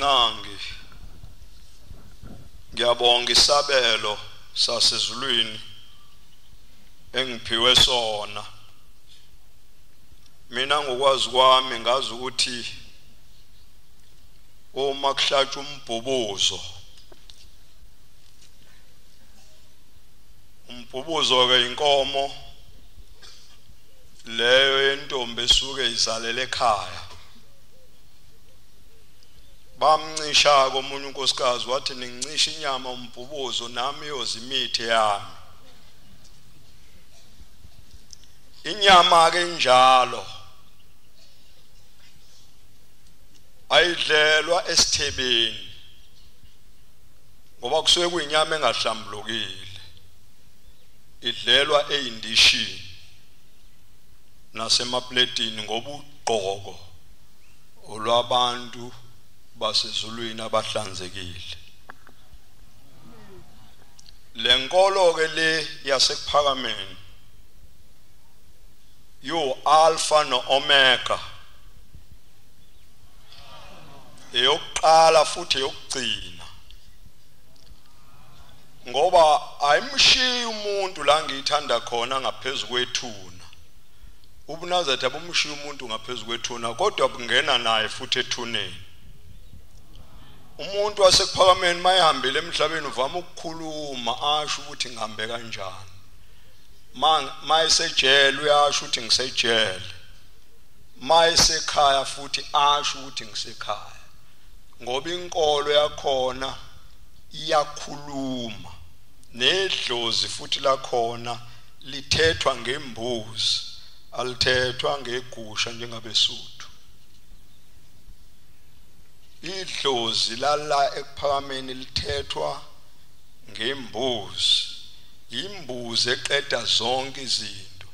nqangi ngiyabonga isabelo sasezulwini engiphiwe sona. Mina ngokwazi kwami ngazi ukuthi uma kuhlatshwa umbhubuzo ke inkomo leyo yentombi esuke izalele ekhaya. Bamncisha komunye unkosikazi wathi ningincisha inyama umbhubuzo nami yozimithe yami. Inyama ke njalo ayidlelwa esithebeni ngoba kusuke kuyinyama engahlambulukile, idlelwa eyindishini nasemapletini ngoba ugqoko olwabantu basezulwini abahlanzekile. Lenkolo ke le yasekuphakameni yo alpha no omega, eyokuqala futhi eyokugcina, ngoba ayimshiyi umuntu la ngiyithanda khona ngaphezulu kwethuna. Ubunazathi abumshiyi umuntu ngaphezulu kwethuna kodwa bungena naye futhi ethuneni. Umuntu wasekuphakameni mayihambile emhlabeni uvama ukukhuluma asho ukuthi ngihambe kanjani. Mayisejele uyasho ukuthi ngisejele, mayisekhaya futhi asho ukuthi ngisekhaya, ngoba inkolo yakhona iyakhuluma. Nedlozi futhi lakhona lithethwa ngembuzi, alithethwa ngegusha njengabeSuthu. Idlozi lala ekuphakameni lithethwa ngembuzi, imbuzi eqeda zonke izinto.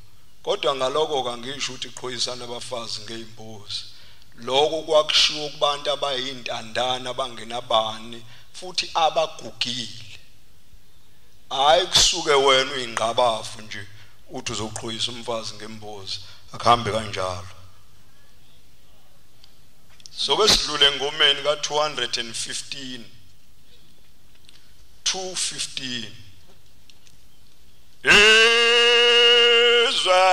Kodwa ngaloko kangisho ukuthi iqhoyisana abafazi ngeimbuzi. Lokho kwakushiwo kubantu abayintandana abangenabani futhi abagugile. Hayi kusuke wena uyingqabafu nje uthi uzoqhoyisa umfazi ngembuzi, akuhambe kanjalo. Soke sidlule engomeni ka 215 2:15. Izwa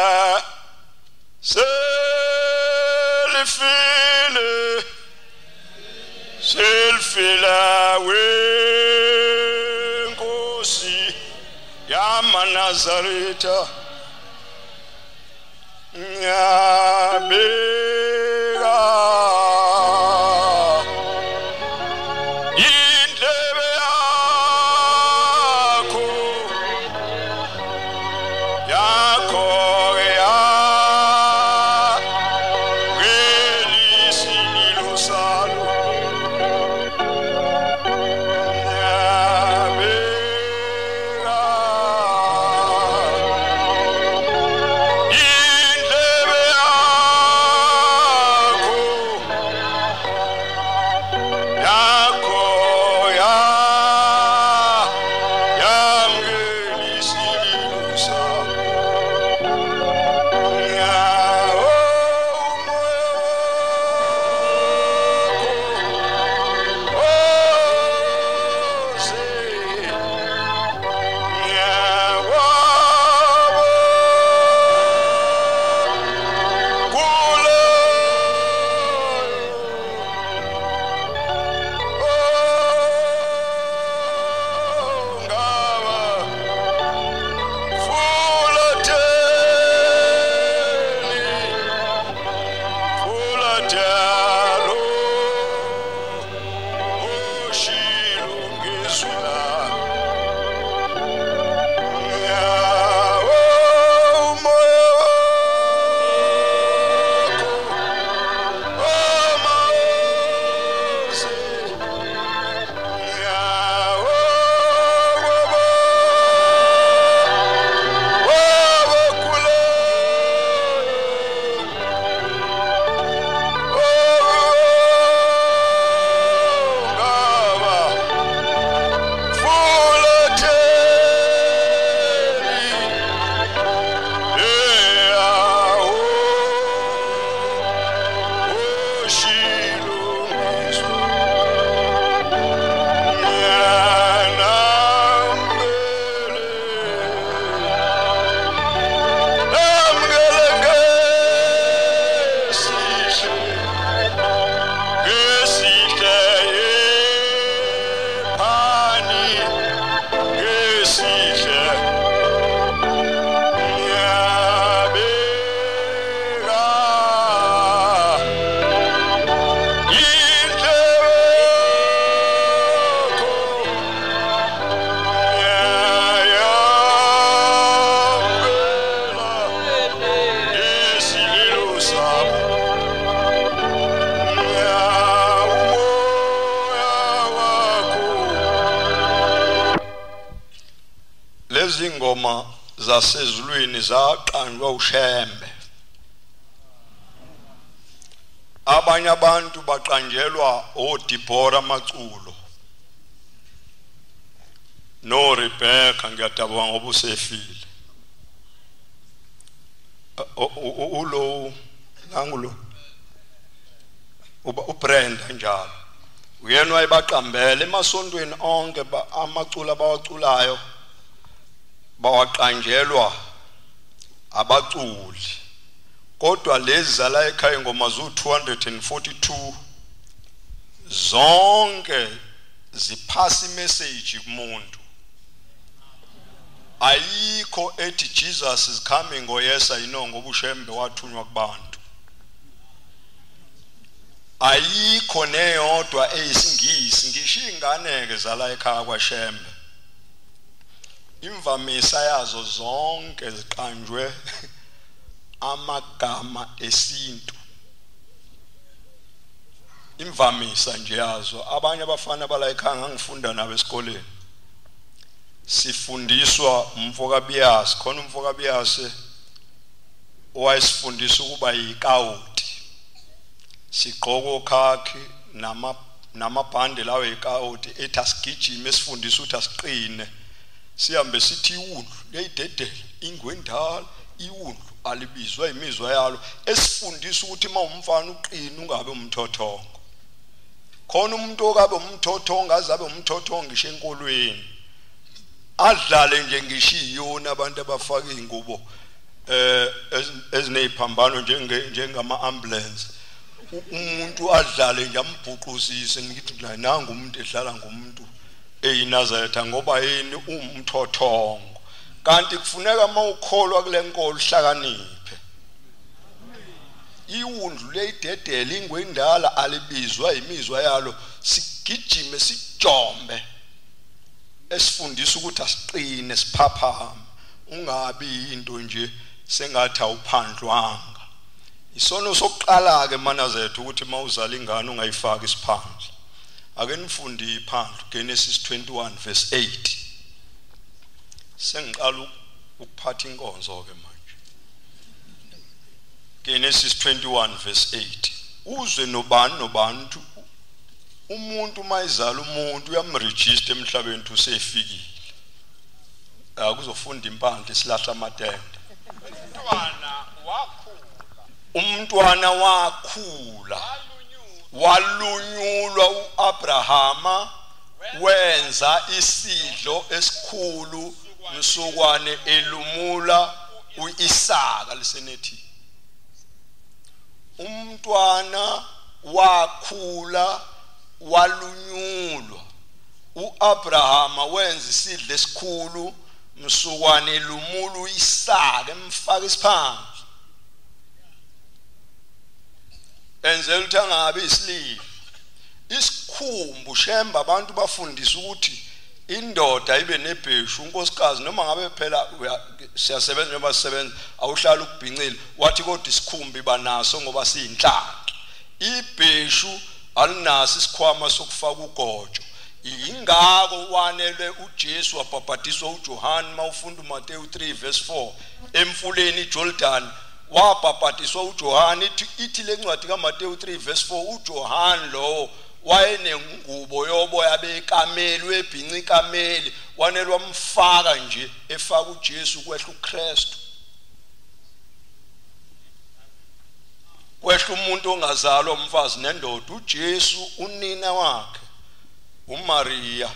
selfila wenkosi yamaNazaretha ngiyabeka indlebe yakho ngelisilo salo. Ngiyabeka lezi ngoma zasezulwini zaqanjwa uShembe. Abanye abantu baqanjelwa oDibora Maculo no Rebecca ngiyadabula ngoba usefile. Ulo nangulo uBrenda njalo uyena wayebaqambele emasontweni onke amaculo abawaculayo bawaqanjelwa abaculi, kodwa lezi zala ekhaya ingoma zu242 zonke ziphasa imessage kumuntu. Ayikho ethi Jesus is coming or yes I know ngoba uShembe wathunywa kubantu. Ayikho neyodwa eyisingisi ngisho inganeke zala ekhaya kwaShembe. Imvamisa yazo zonke ziqanjwe amagama esintu. Imvamisa nje yazo. Abanye abafana bala ekhaya ngangifunda nabo esikoleni. Sifundiswa umfokabiyasi, khona umfokabiyasi owayesifundisa ukuba yikawuti. Sigqoko khakhi namabhande lawo yikawuti ethi asigijime esifundisa ukuthi asiqine. Sihambe sithi iwundlu leyidedele ingwendala iwundlu alibizwa imizwa yalo esifundisa ukuthi mawumfana uqina ungabe umthothongo. Khona umuntu okabe umthothongo azabe umthothongo ngisho enkolweni. Adlale nje ngisho iyona abantu abafaka ingubo ezineziphambano njengama ambulance. Umuntu adlale nje ambhuqusise ngithi nangu umuntu edlala ngomuntu eyiNazaretha ngoba yini umthothongo. Kanti kufuneka mawukholwa kule nkolo uhlakaniphe. Iwundlu leyidedele ingwendala alibizwa imizwa yalo sigijime sijombe esifundisa ukuthi asiqine siphaphama ungabi into nje sengathi awuphandlwanga. Isono sokuqala ke eNazaretha ukuthi mawuzala ingane ungayifaki isiphandla. Ake nifunde iphandla Genesis 21 verse 8. Sengiqala ukuphatha inkonzo ke manje. Genesis 21 verse 8. Uzwe nobani umuntu mayizala umuntu uyamregister emhlabeni usefikile. Akuzofunda impandla isilahla amatende. Umntwana wakhula walunyulwa uAbrahama wenza isidlo esikhulu msukwane elumula uIsaka lisenethi. Umntwana wakhula walunyulwa uAbrahama wenza isidlo esikhulu msukwane elumula uIsaka emfaka isiphansi. Enzela ukuthi angabe isililo. Isikhumbu Shembe abantu bafundisa ukuthi indoda ibe nebheshu unkosikazi noma ngabe phela siyasebenza noma sisebenza awuhlala ukubhincile wathi kodwa isikhumbi banaso ngoba siyinhlanga. Ibheshu alinaso isikhwama sokufaka ugojo. Ingako wanele uJesu wabhabhadiswa uJohane mawufunda uMateyu 3 verse 4 emfuleni iJordan. Wabhabhadiswa uJohane ithi lencwadi kaMateyu 3 verse 4 uJohane lo wayenengubo yoboya bekameli webhinci kameli wanelwa mfaka nje efaka uJesu kwehla uKristu. Kwehla umuntu ongazalwa umfazi nendoda uJesu unina wakhe uMaria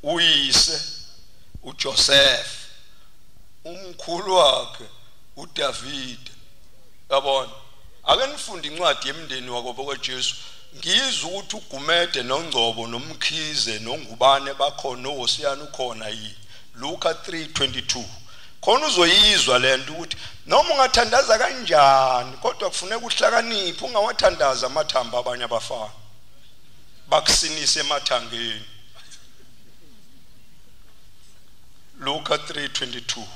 uyise uJoseph umkhulu wakhe uDavid. Yabona ake nifunde incwadi yemndeni wakwabo kwaJesu ngizwe ukuthi uGumede noNgcobo noMkhize noNgubane bakhona oHosiyana ukhona yini. Luka 3:22. Khona uzoyizwa lento ukuthi noma ungathandaza kanjani kodwa kufuneka uhlakaniphe ungawathandaza amathamba abanye abafana bakusinise emathangeni. Luka 3:22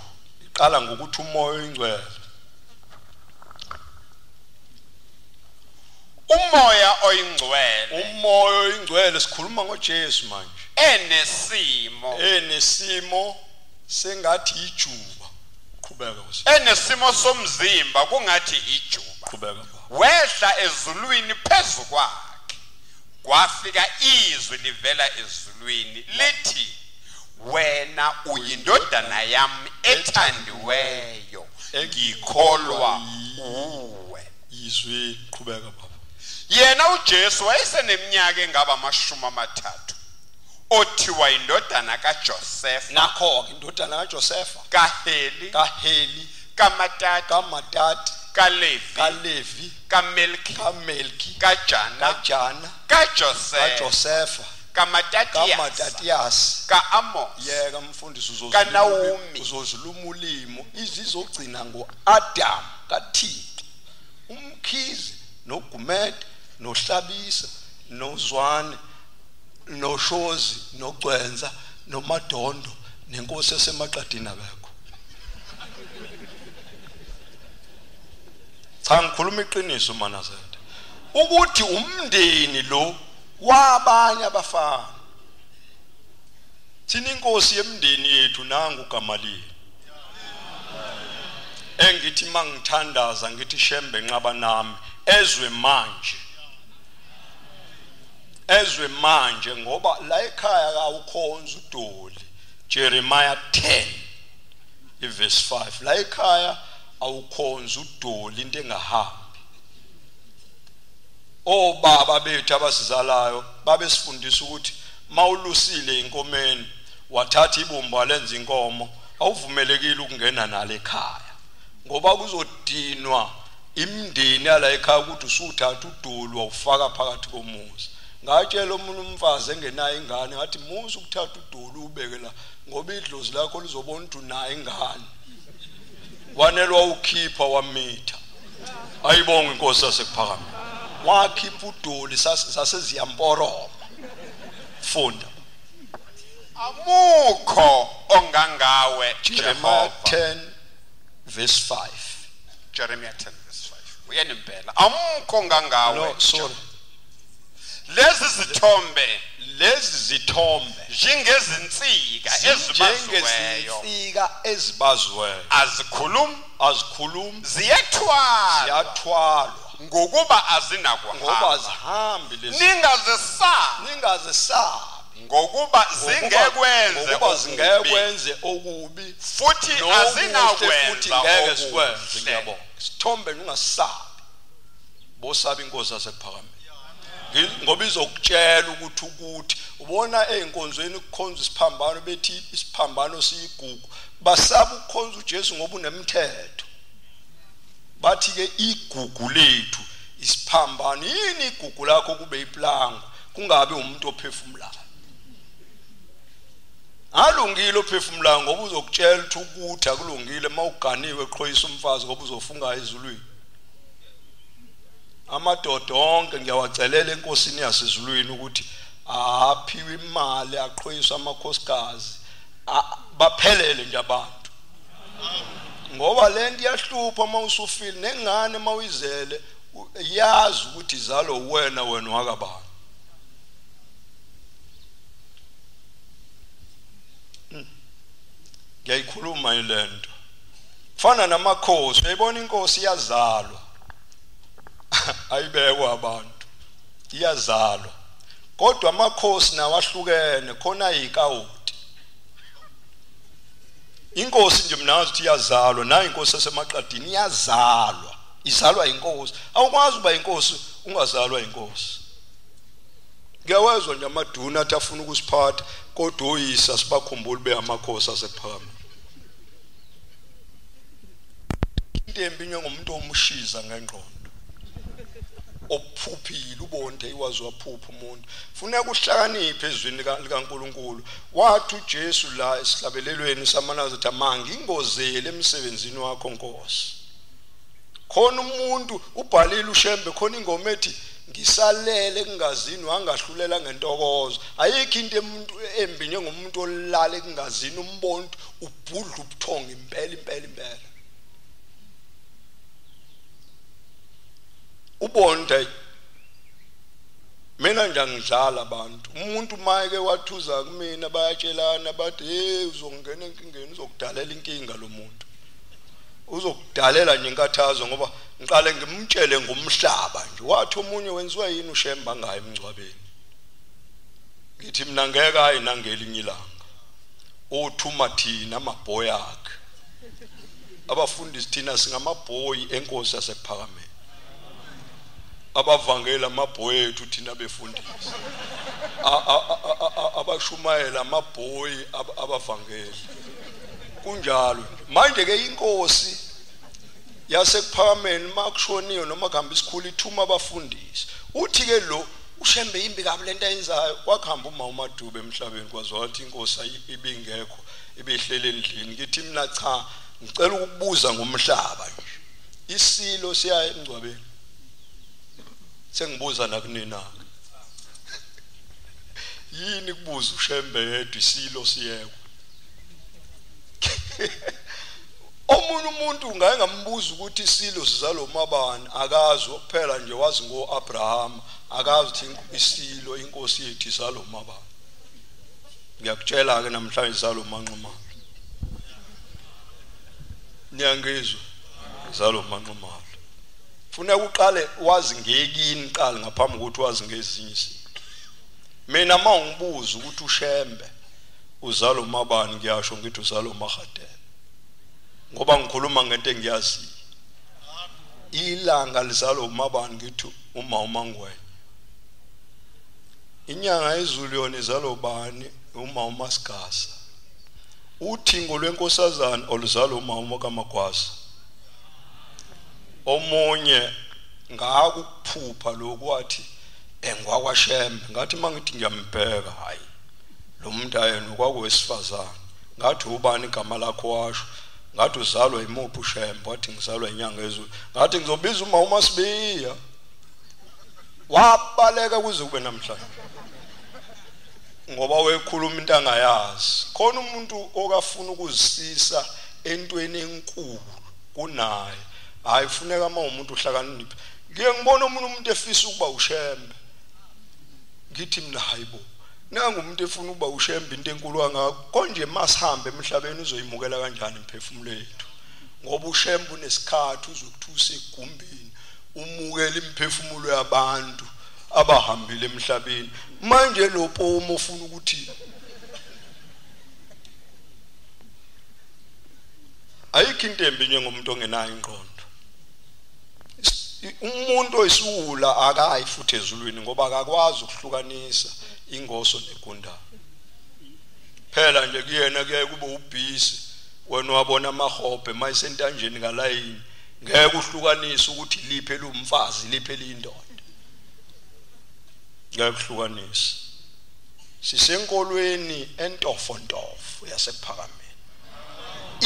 iqala ngokuthi umoya oyingcwele umoya oyingcwele sikhuluma ngoJesu manje enesimo sengathi ijuba. Qhubeka Nkosi. Enesimo somzimba kungathi ijuba. Qhubeka. Wehla ezulwini phezu kwakhe. Kwafika izwi livela ezulwini lithi, wena uyindodana yami ethandiweyo, ngikholwa uwe. Izwi. Qhubeka baba. Yena uJesu wayeseneminyaka engaba 30, othiwa indodana kaJosefa, Nakho indodana kaJosefa, kaHeli, kaMatati, kaLevi, kaMelki, kaJana, kaJosefa, kaMatatiyasi, kaAmos, yeka mfundisi kaNaomi, uzoziluma ulimo izizogcina ngoAdam kaThixo, uMkhize noGumede noHlabisa noZwane noShozi noGcwenza noMadondo nenkosi esemaqadini abekho. Cha ngikhuluma iqiniso manazenda ukuthi umndeni lo wabanye abafana. Thina inkosi yemndeni yethu nangu uGamaliyeli. Engithi mangithandaza ngithi Shembe nqaba nami ezwe manje ngoba la ekhaya kawukhonza uDoli. Jeremiah 10 verse 5 la ekhaya awukhonza uDoli into engahambi. Obaba bethu abasizalayo babesifundisa ukuthi mawulusile inkomeni wathatha ibumba lenza inkomo awuvumelekile ukungena nalo ekhaya ngoba kuzodinwa imndeni yala ekhaya ukuthi usuthatha uDoli wawufaka phakathi komuzi. Ngatshela omunye umfazi engenayo ingane ngathi musu ukuthatha uDoli ubeke la ngoba idlozi lakho lizobona ukuthi unayo ingane. Wanelwa ukhipha wamitha. Ayibonga inkosi yasekuphakameni. Wakhipha uDoli saseziyamporoma. Funda. Amukho ongangawe Jeremiah 10 verse 5. Jeremiah 10 verse 5. Uyanimpela. Amukho ongangawe. No, sorry. Lezi zithombe njengezinsika ezibaziweyo azikhulumi ziyathwalwa ngokuba azinakuhamba zihambi lezi ningazesabi ngokuba zingekwenze okubi futhi azinakwenza ngeke sikwenze. Ngiyabonga sithombe ungasabi bosabi inkosi yasekuphakameni ngoba izokutshela ukuthi ubona einkonzweni kukhonza isiphambano bethi isiphambano siyigugu basaba ukukhonza uJesu ngoba unemthetho. Bathi ke igugu lethu isiphambano. Yini igugu lakho kube iplango kungabe umuntu ophefumulayo. Alungile ophefumulayo ngoba uzokutshela ukuthi akulungile mawuganiwe eqhoyisa umfazi ngoba uzofunga ezulwini. Amadoda onke ngiyawacelela enkosini yasezulwini ukuthi aphiwe imali aqhoyiswa amakhosikazi baphelele nje abantu. Ngoba lento iyahlupha mawusufile nengane mawuyizele yazi ukuthi izalo wena wakabani. Ngiyayikhuluma ilento. Kufana namakhosi, uyayibona inkosi iyazalwa. Ayibekwa abantu iyazalwa kodwa amakhosi nawahlukene khona ikawuti. Inkosi nje mnazi ukuthi iyazalwa nayo inkosi esemaqadini iyazalwa izalwa inkosi. Awukwazi uba inkosi ungazalwa inkosi. Ngiyawezwa nje amaduna athi afuna ukusiphatha kodwa oyisa sibakhumbula beyamakhosi asephakameni. Into embi ngomuntu omushiza ngengqondo ophuphile ubonde iwazi waphupha umuntu. Funeka uhlakaniphe ezwini likaNkulunkulu. Wathi uJesu la esihlabelelweni samanazi ukuthi amangi ingozele emsebenzini wakho Nkosi. Khona umuntu ubhalile uShembe khona ingoma ethi ngisalele kungazini wangahlulela ngentokozo. Ayikho into embi njengomuntu olala kungazini umbona ubhudla ubuthongo impela. Ubonde mina nje angidlala abantu umuntu mayeke wathuza kumina bayatshelana bathi hey uzongena enkingeni uzokudalela inkinga lo muntu uzokudalela nje inkathazo ngoba ngiqale ngimtshele ngomhlaba nje wathi umunye wenziwa yini ushemba ngaye emngcwabeni ngithi mina ngeke ayinangelinye ilanga othuma thina amabhoyi akhe abafundisi thina singamabhoyi enkosi yasekuphakameni abavangela amabhoyi ethu thina befundisi abashumayela amabhoyi abavangeli kunjalo manje ke inkosi yasekuphakameni makushoniwe noma kuhamba isikhulu ithuma abafundisi uthi ke lo ushembe imbi kabi lento ayenzayo wakhamba uma uMadube emhlabeni kwaziwa ukuthi inkosi ibingekho ibehlele endlini ngithi mina cha ngicela ukubuza ngomhlaba nje isilo siya emngcwabeni sengibuza nakunina yini kubuza ushembe yedwa isilo siyekho omunye umuntu ngaye ngambuza ukuthi isilo sizalo mabani akazi kuphela nje wazi ngoAbraham akazi ukuthi isilo inkosi yethu izalo mabani ngiyakutshela ke namhlanje izalo manquma niyangizwa izalo manquma funa uqale wazi ngekini qala ngaphambi ukuthi wazi ngezinye izinto mina mangibuza ukuthi ushembe uzalo mabani ngiyasho ngithi uzalo magadela ngoba ngikhuluma ngento engiyazi ilanga lizalo umabani ngithi uma umangwenya inyanga yezulu yona izalo bani uma umasigasa uthingo lwenkosazana oluzalo uma kaMagwasa omunye ngakuphupha lokwathi engwakwashembe ngathi mangithi ngiyambheka hayi lo muntu ayena kwakuwesifazana ngathi ubani igama lakho washo ngathi uzalwa imuphi ushembe wathi ngizalwa inyanga yezulu ngathi ngizobiza uma Sibiya wabaleka kuze kube namhlanje ngoba wekhuluma into angayazi khona umuntu okafuna ukuzisisa entweni enkulu kunaye hayi funeka uma umuntu uhlakaniphe ngiye ngibona umuntu efisa ukuba ushembe ngithi mina hayibo nangu umuntu efuna ukuba ushembe into enkulu kangaka konje masihambe emhlabeni uzoyimukela kanjani imphefumulo yethu ngoba ushembe unesikhathi uzokuthusa egumbini umukela imphefumulo yabantu abahambile emhlabeni manje lo pomo ufuna ukuthi ayikho into embi njengomuntu ongenayo ingqondo umuntu oyisula akayi futhi ezulwini ngoba akakwazi ukuhlukanisa ingoso negundane phela nje kuyena kuye kube ubhisi wena wabona amahobhe mayisentanjeni ngalayini ngeke uhlukanise ukuthi liphe lumfazi liphe lindoda ngeke uhlukanise sisenkolweni entofontofo yasephakameni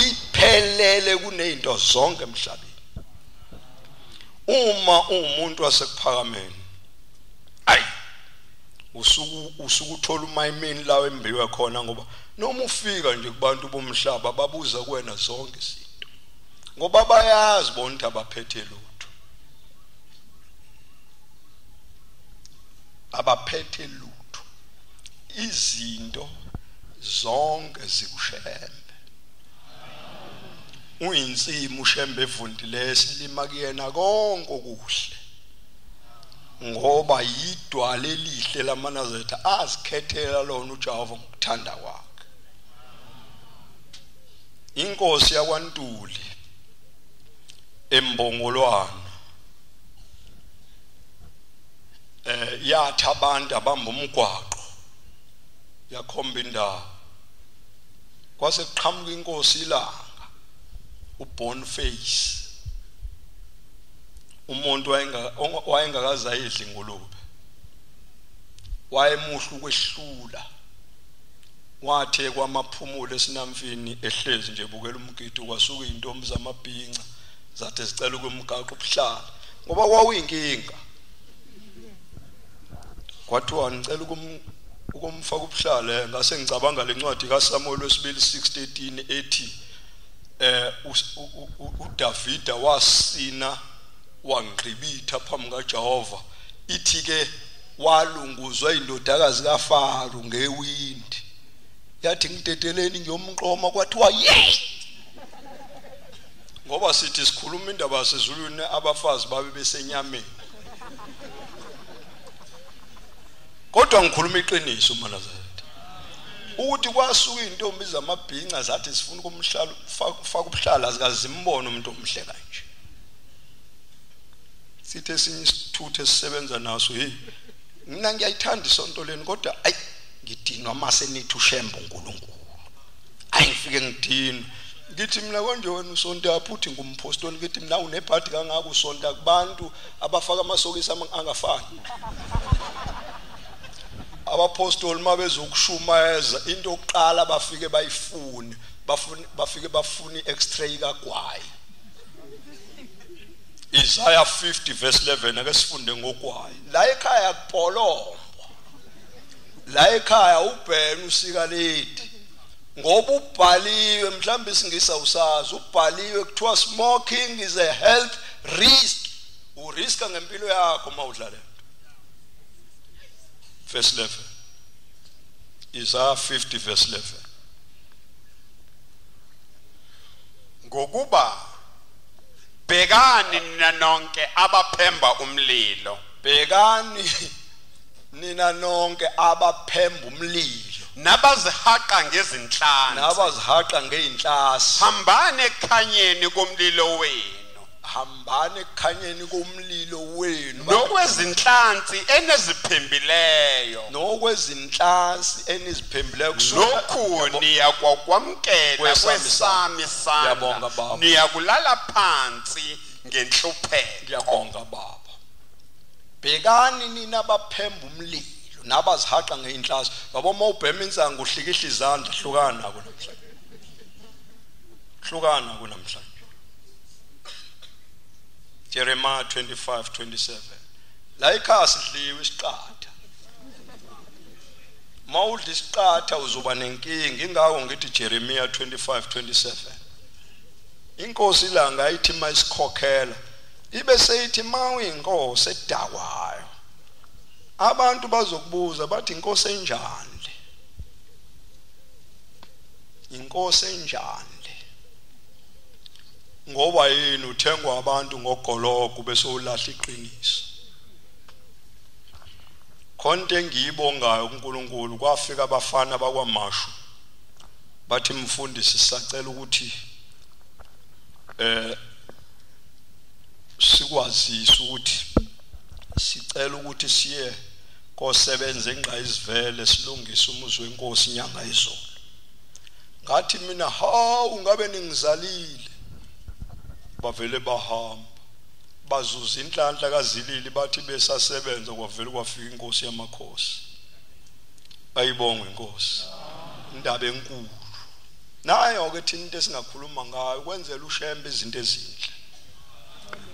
iphelele kunezinto zonke emhlabeni uma umuntu wasekuphakameni ayi usuku uthola umayimini lawo embiwe khona ngoba noma ufika nje kubantu bomhlaba babuza kuwena zonke izinto ngoba bayazi bonke abaphethe lutho izinto zonke zikushembe uyinsimi ushembe evundile silima kuyena konke okuhle ngoba yidwala elihle lamanazetha azikhethela lona uJehova ngokuthanda kwakhe inkosi yakwaNtuli embongolwana yathi abantu abamba umgwaqo yakhomba indawo kwase kuqhamuka inkosi ilanga uBoniface umuntu wayengakaze ayidle ingulube wayemuhla ukwehlula wathe kwamaphumulo esinamfini ehlezi nje bukela umgidi kwasuka izintombi zamabhinca zathe zicela ukumgaqo ubuhlala ngoba kwawuyinkinga kwathiwa ngicela ukumfaka ubuhlala ngase ngicabanga lencwadi kaSamuel wesibili 6:13 ethi uDavida wasina wangqibitha phambi kaJehova ithi ke walunguzwa indodakazi kaFaro ngewindi yathi ngiteteleni ngiyomqoma kwathiwa yey ngoba sithi sikhuluma indaba yaseZulwini abafazi babe besenyameni kodwa ngikhuluma iqiniso manazathu ukuthi kwasuka intombi zamabhinqa zathi sifuna ukumhlala ufaka ubuhlala azikazimbone umuntu omhle kanje sithe sinye isithuthe sisebenza naso hey mina ngiyayithanda isonto leni kodwa ayi ngidinwa mase nithi ushemba uNkulunkulu ayifike ngidinwa ngithi mina konje wena usonto yapha uthi ngumpostoli ngithi mina unebhadi kangaka usonto kubantu abafaka amasokisi angafani abapostoli mabezokushumayeza into yokuqala bafike bayifune bafike bafuna i-x-ray kaGwayi Isaiah 50 verse 11 ake sifunde ngoGwayi la ekhaya kupolombo la ekhaya ubhena usikaledi ngoba ubhaliwe mhlawumbe isingisa usazi ubhaliwe kuthiwa smoking is a health risk uriska ngempilo yakho mawudlala verse 11 Isaiah 50 verse 11 ngokuba bhekani nina nonke abaphemba umlilo bhekani nina nonke abaphemba umlilo nabazihaqa ngeinhlasi hambani ekhanyeni komlilo wenu hambani ekhanyeni komlilo wenu nokwezinhlansi eneziphembileyo lokhu niyakwamkela kwesami isandla niyakulala phansi ngenhlupheko ngiyabonga baba bhekani nina abaphemba umlilo nabazihaqa ngeinhlasi babo mawubhema insango uhlikihla izandla hlukana kunamhlanje Jeremiah 25:27 la ekhaya sidliwe isiqatha mawudla isiqatha uzoba nenkingi ingako ngithi Jeremiah 25:27 inkosi ilanga ayithi mayisikhokhela ibe seyithi mawuyinkosi edakwayo abantu bazokubuza bathi inkosi enjani ngoba yini uthengwa abantu ngogologo bese ulahla iqiniso konke engiyibongayo kuNkulunkulu kwafika abafana bakwaMashu bathi mfundisi sisacela ukuthi sikwazisa ukuthi sicela ukuthi siye kosebenza engqayizivele silungise umuzi wenkosi inyanga izolo ngathi mina hawu ngabe ningizalile bavele bahamba bazuza inhlanhla kaZilili bathi besasebenza kwavele kwafika inkosi yamakhosi ayibonge inkosi indaba enkulu nayo ke thina into esingakhuluma ngayo kwenzela ushembe izinto ezinhle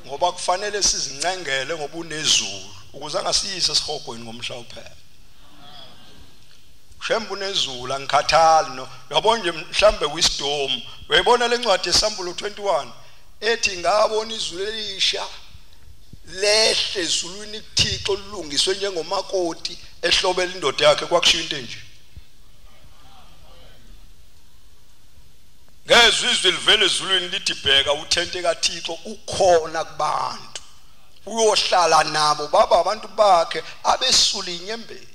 ngoba kufanele sizincengele ngoba unezulu ukuze angasiyise sihogweni ngomhla uphela shembe unezulu angikhathali no yabona nje mhlambe wisdom uyayibona lencwadi yesambulo 21 ethi ngabona izulu elisha lehle ezulwini kuThixo lulungiswe njengomakoti ehlobela indoda yakhe kwakushiya into enje ngezwe izwi livele ezulwini lithi bheka uthente kaThixo ukhona kubantu uyohlala nabo baba abantu bakhe abesula inyembezi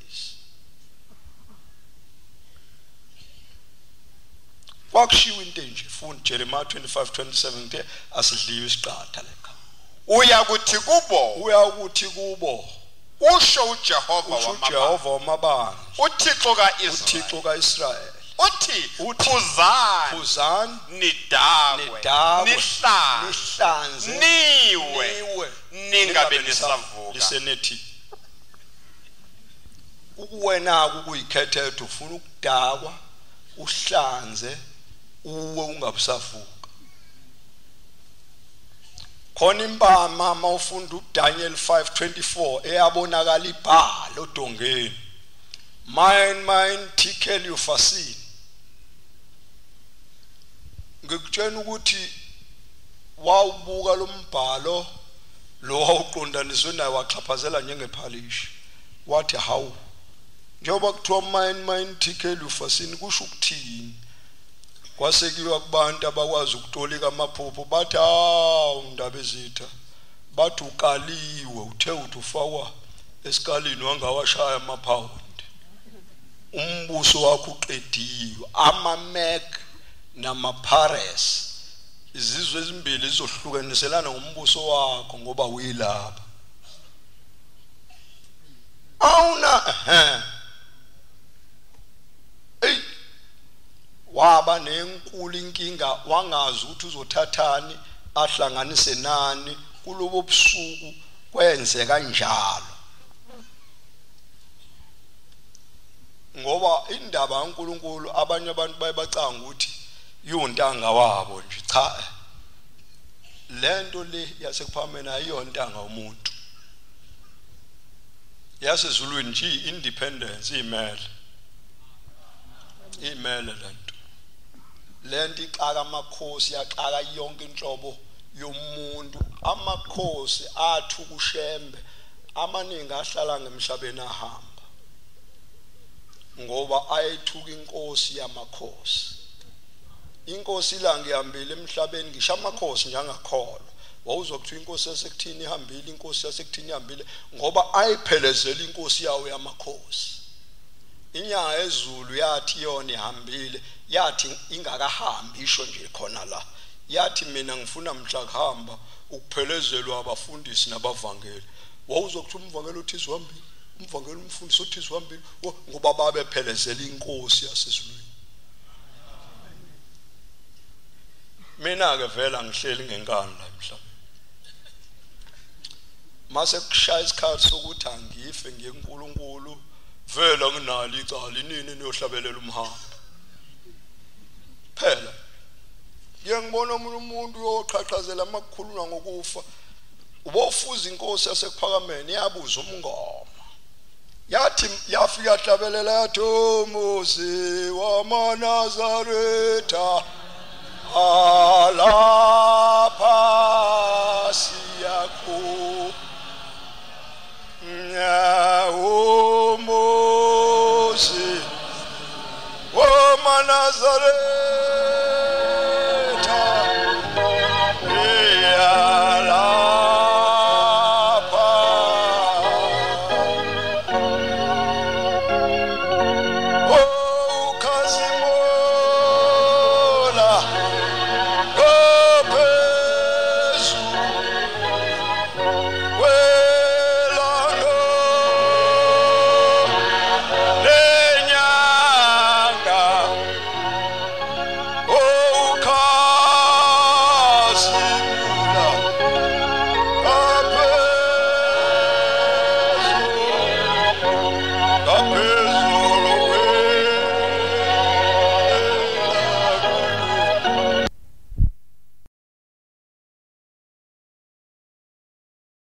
kwakushiya into enje funda Jeremiah 25:27 asidliwe isiqatha lekha uyakuthi kubo usho uJehova wamabandla uThixo kaIsrayeli uthi phuzani nidakwe nihlanze niwe ningabe nisavuka lisenethi ukuwena ukuyikhethetha ufuna ukudakwa uhlanze uwe ungabusavuka khona impama mawufunda uDaniel 5:24 eyabonakala ibhalo odongeni mine tikel ufasini ngikutshela ukuthi wawubuka lo mbhalo lo wawuqondaniswe naye waxhaphazela njengephalishi wathi hawu njengoba kuthiwa mine thikeli ufasini kusho ukuthini kwasekiwa kubantu abakwazi ukutolika amaphupho bathi hawu ndaba ezitha bathi ukaliwe uthe uthi ufakwa esikalini wangawashaya amaphawundi umbuso wakho uqediwe amaMac namaParis izizwe ezimbili zizohlukaniselana ngombuso wakho ngoba uyilapha awuna waba nenkulu inkinga wangazi ukuthi uzothathani ahlanganise nani kulobo busuku kwenze kanjalo ngoba indaba kaNkuluNkulu abanye abantu bayabacanga ukuthi yontanga wabo nje cha lento le yasekuphameni ayiyontanga umuntu yasezulwini nje independence imele lento ixaka amakhosi yaxaka yonke inhlobo yomuntu amakhosi athu kushembe amaningi ahlala ngemhlabeni ahamba ngoba ayethuka inkosi yamakhosi inkosi la ngihambile emhlabeni ngisho amakhosi njengakholwa wawuzokuthiwa inkosi yasekuthini ihambile inkosi yasekuthini ihambile ngoba ayiphelezela inkosi yawo yamakhosi inyanga ezulu yathi yona ihambile yathi ingakahambi isho nje khona la yathi mina ngifuna mhla kuhamba ukuphelezelwa abafundisi nabavangeli wawuzokuthiwa umvangeli othize uhambile umvangeli umfundisi othize uhambile ngoba babephelezela inkosi yasezulwini mina ke vela ngihleli ngenkani la emhlabeni mase kushaya isikhathi sokuthi angife ngiye kuNkulunkulu vela nginalo icala inini niyohlabelela umhambo phela ngiyangibona umuntu uyoqhaqhazela amakhuluna ngokufa ubofuza inkosi yasekuphakameni yabuza umngoma yathi yafika yahlabelela yathi Mose wamaNazaretha alapha siyakho nyawo